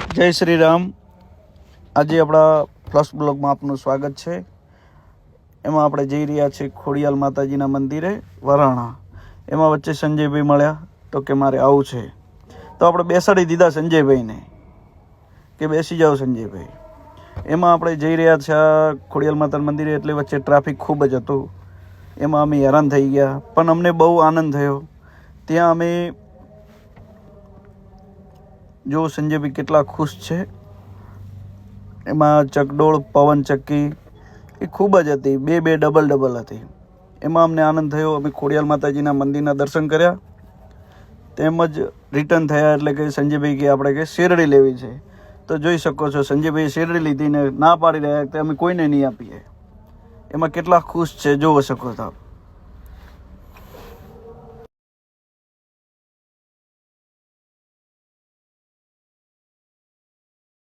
જય શ્રી રામ. આજે આપણા ફર્સ્ટ બ્લોગમાં આપનું સ્વાગત છે. એમાં આપણે જઈ રહ્યા છીએ ખોડિયાલ માતાજીના મંદિરે વરાણા. એમાં વચ્ચે સંજયભાઈ મળ્યા તો કે મારે આવું છે, તો આપણે બેસાડી દીધા સંજયભાઈને કે બેસી જાઓ સંજયભાઈ. એમાં આપણે જઈ રહ્યા છે ખોડિયાલ માતાના મંદિરે, એટલે વચ્ચે ટ્રાફિક ખૂબ જ હતું. એમાં અમે હેરાન થઈ ગયા, પણ અમને બહુ આનંદ થયો. ત્યાં અમે જો સંજયભાઈ કેટલા ખુશ છે. એમાં ચકડોળ પવન ચક્કી એ ખૂબ જ હતી, બે ડબલ હતી. એમાં અમને આનંદ થયો. અમે ખોડિયાલ માતાજીના મંદિરના દર્શન કર્યા, તેમજ રિટર્ન થયા. એટલે કે સંજયભાઈ કે આપણે કે શેરડી લેવી છે, તો જોઈ શકો છો સંજયભાઈ શેરડી લીધી ને ના પાડી રહ્યા કે અમે કોઈને નહીં આપીએ. એમાં કેટલા ખુશ છે જોઈ શકો છો.